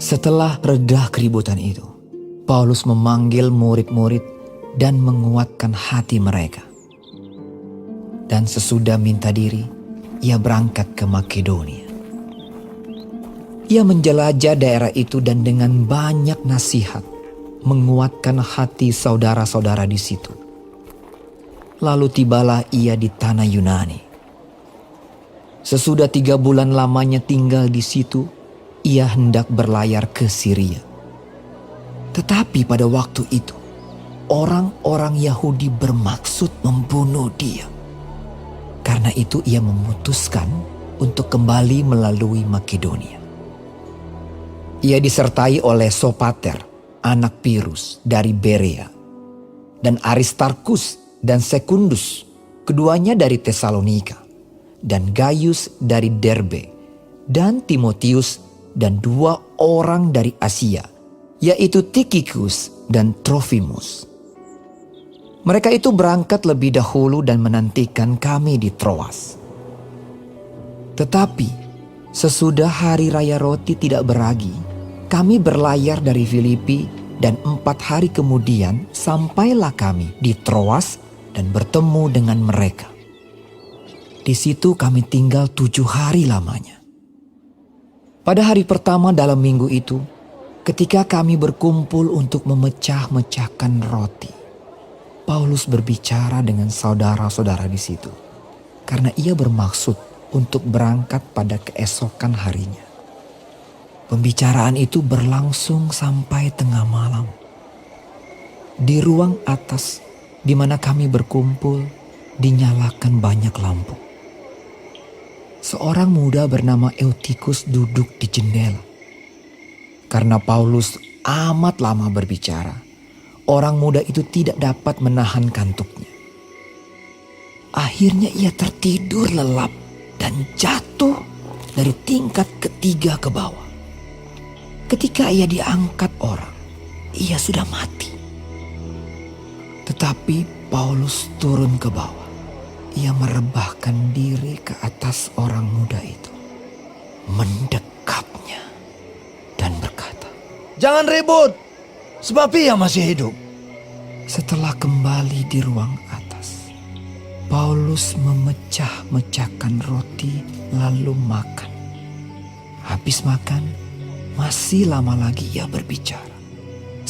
Setelah reda keributan itu, Paulus memanggil murid-murid dan menguatkan hati mereka. Dan sesudah minta diri, ia berangkat ke Makedonia. Ia menjelajah daerah itu dan dengan banyak nasihat menguatkan hati saudara-saudara di situ. Lalu tibalah ia di tanah Yunani. Sesudah 3 bulan lamanya tinggal di situ, ia hendak berlayar ke Syria. Tetapi pada waktu itu, orang-orang Yahudi bermaksud membunuh dia. Karena itu ia memutuskan untuk kembali melalui Makedonia. Ia disertai oleh Sopater, anak Pirus dari Berea, dan Aristarkus dan Sekundus, keduanya dari Tesalonika, dan Gaius dari Derbe, dan Timotius dan 2 orang dari Asia, yaitu Tikhikus dan Trofimus. Mereka itu berangkat lebih dahulu dan menantikan kami di Troas. Tetapi sesudah hari raya roti tidak beragi, kami berlayar dari Filipi dan 4 hari kemudian sampailah kami di Troas dan bertemu dengan mereka. Di situ kami tinggal 7 hari lamanya. Pada hari pertama dalam minggu itu, ketika kami berkumpul untuk memecah-mecahkan roti, Paulus berbicara dengan saudara-saudara di situ, karena ia bermaksud untuk berangkat pada keesokan harinya. Pembicaraan itu berlangsung sampai tengah malam. Di ruang atas di mana kami berkumpul, dinyalakan banyak lampu. Seorang muda bernama Eutikus duduk di jendela. Karena Paulus amat lama berbicara, orang muda itu tidak dapat menahan kantuknya. Akhirnya ia tertidur lelap dan jatuh dari tingkat ketiga ke bawah. Ketika ia diangkat orang, ia sudah mati. Tetapi Paulus turun ke bawah. Ia merebahkan diri ke atas orang muda itu, mendekapnya dan berkata, "Jangan ribut, sebab ia masih hidup." Setelah kembali di ruang atas, Paulus memecah-mecahkan roti lalu makan. Habis makan, masih lama lagi ia berbicara,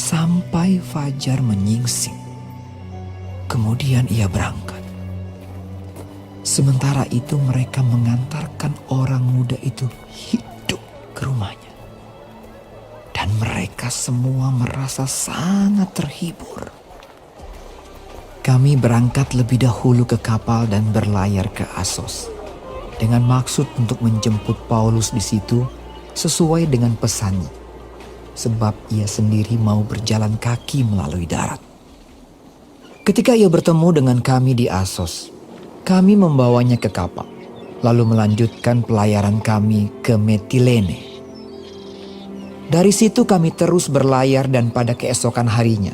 sampai fajar menyingsing. Kemudian ia berangkat. Sementara itu mereka mengantarkan orang muda itu hidup ke rumahnya. Dan mereka semua merasa sangat terhibur. Kami berangkat lebih dahulu ke kapal dan berlayar ke Asos, dengan maksud untuk menjemput Paulus di situ sesuai dengan pesannya, sebab ia sendiri mau berjalan kaki melalui darat. Ketika ia bertemu dengan kami di Asos, kami membawanya ke kapal, lalu melanjutkan pelayaran kami ke Metilene. Dari situ kami terus berlayar dan pada keesokan harinya,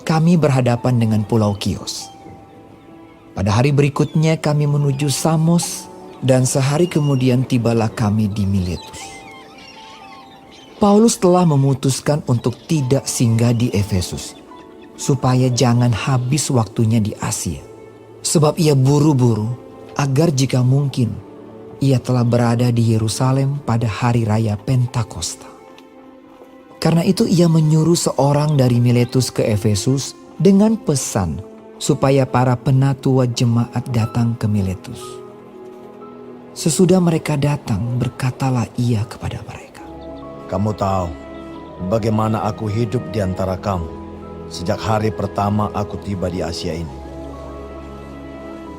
kami berhadapan dengan Pulau Kios. Pada hari berikutnya kami menuju Samos dan sehari kemudian tibalah kami di Miletus. Paulus telah memutuskan untuk tidak singgah di Efesus, supaya jangan habis waktunya di Asia. Sebab ia buru-buru agar jika mungkin ia telah berada di Yerusalem pada hari raya Pentakosta. Karena itu ia menyuruh seorang dari Miletus ke Efesus dengan pesan supaya para penatua jemaat datang ke Miletus. Sesudah mereka datang, berkatalah ia kepada mereka, "Kamu tahu bagaimana aku hidup di antara kamu sejak hari pertama aku tiba di Asia ini.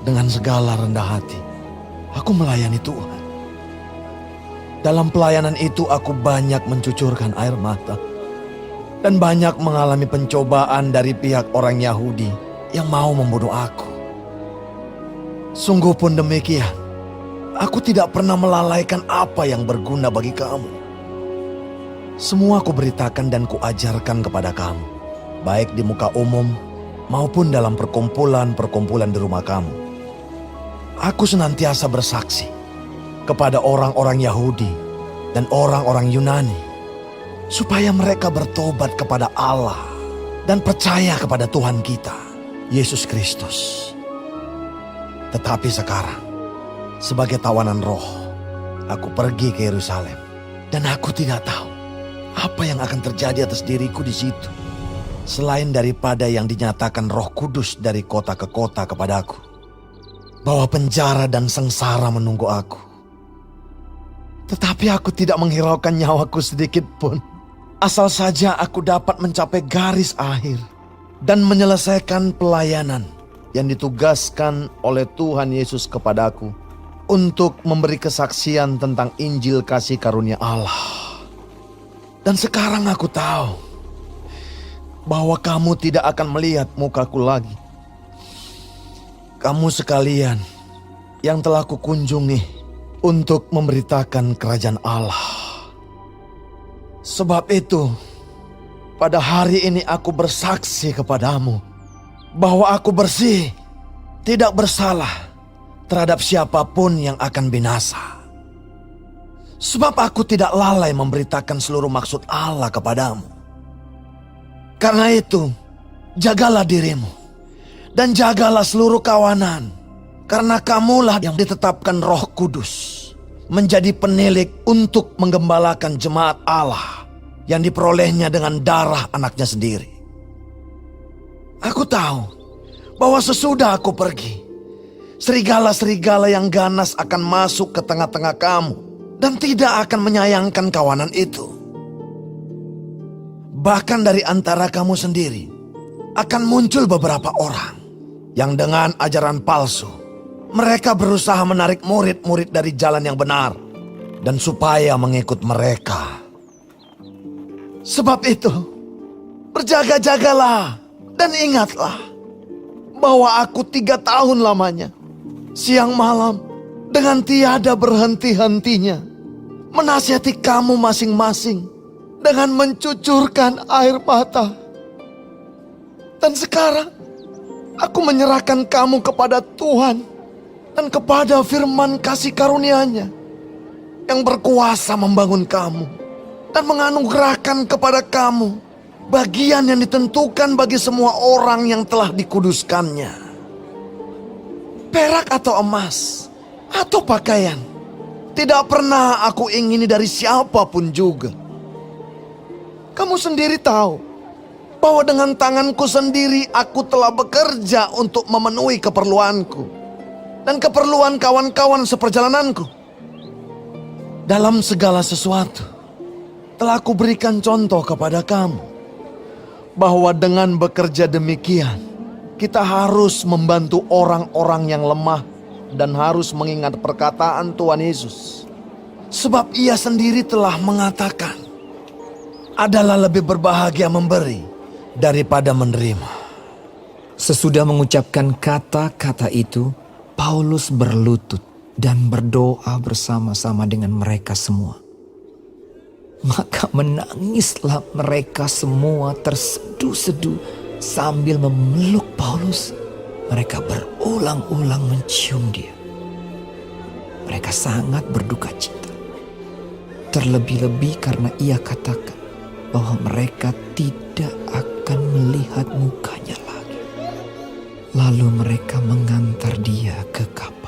Dengan segala rendah hati, aku melayani Tuhan. Dalam pelayanan itu aku banyak mencucurkan air mata dan banyak mengalami pencobaan dari pihak orang Yahudi yang mau membunuh aku. Sungguh pun demikian, aku tidak pernah melalaikan apa yang berguna bagi kamu. Semua aku beritakan dan kuajarkan kepada kamu, baik di muka umum maupun dalam perkumpulan-perkumpulan di rumah kamu. Aku senantiasa bersaksi kepada orang-orang Yahudi dan orang-orang Yunani, supaya mereka bertobat kepada Allah dan percaya kepada Tuhan kita, Yesus Kristus. Tetapi sekarang, sebagai tawanan roh, aku pergi ke Yerusalem dan aku tidak tahu apa yang akan terjadi atas diriku di situ, selain daripada yang dinyatakan Roh Kudus dari kota ke kota kepadaku, bahwa penjara dan sengsara menunggu aku. Tetapi aku tidak menghiraukan nyawaku sedikit pun, asal saja aku dapat mencapai garis akhir dan menyelesaikan pelayanan yang ditugaskan oleh Tuhan Yesus kepadaku untuk memberi kesaksian tentang Injil kasih karunia Allah. Dan sekarang aku tahu bahwa kamu tidak akan melihat mukaku lagi. Kamu sekalian yang telah kukunjungi untuk memberitakan kerajaan Allah. Sebab itu, pada hari ini aku bersaksi kepadamu bahwa aku bersih, tidak bersalah terhadap siapapun yang akan binasa. Sebab aku tidak lalai memberitakan seluruh maksud Allah kepadamu. Karena itu, jagalah dirimu dan jagalah seluruh kawanan, karena kamulah yang ditetapkan Roh Kudus menjadi penilik untuk menggembalakan jemaat Allah yang diperolehnya dengan darah anaknya sendiri. Aku tahu bahwa sesudah aku pergi, serigala-serigala yang ganas akan masuk ke tengah-tengah kamu dan tidak akan menyayangkan kawanan itu. Bahkan dari antara kamu sendiri akan muncul beberapa orang yang dengan ajaran palsu, mereka berusaha menarik murid-murid dari jalan yang benar dan supaya mengikut mereka. Sebab itu, berjaga-jagalah dan ingatlah bahwa aku 3 tahun lamanya, siang malam dengan tiada berhenti-hentinya, menasihati kamu masing-masing dengan mencucurkan air mata. Dan sekarang aku menyerahkan kamu kepada Tuhan dan kepada firman kasih karunia-Nya yang berkuasa membangun kamu dan menganugerahkan kepada kamu bagian yang ditentukan bagi semua orang yang telah dikuduskannya. Perak atau emas atau pakaian tidak pernah aku ingini dari siapapun juga. Kamu sendiri tahu bahwa dengan tanganku sendiri aku telah bekerja untuk memenuhi keperluanku dan keperluan kawan-kawan seperjalananku. Dalam segala sesuatu telah aku berikan contoh kepada kamu bahwa dengan bekerja demikian kita harus membantu orang-orang yang lemah dan harus mengingat perkataan Tuhan Yesus. Sebab Ia sendiri telah mengatakan, adalah lebih berbahagia memberi daripada menerima. Sesudah mengucapkan kata-kata itu, Paulus berlutut dan berdoa bersama-sama dengan mereka semua. Maka menangislah mereka semua terseduh-seduh sambil memeluk Paulus. Mereka berulang-ulang mencium dia. Mereka sangat berduka cita. Terlebih-lebih karena ia katakan bahwa mereka tidak akan melihat mukanya lagi. Lalu mereka mengantar dia ke kapal.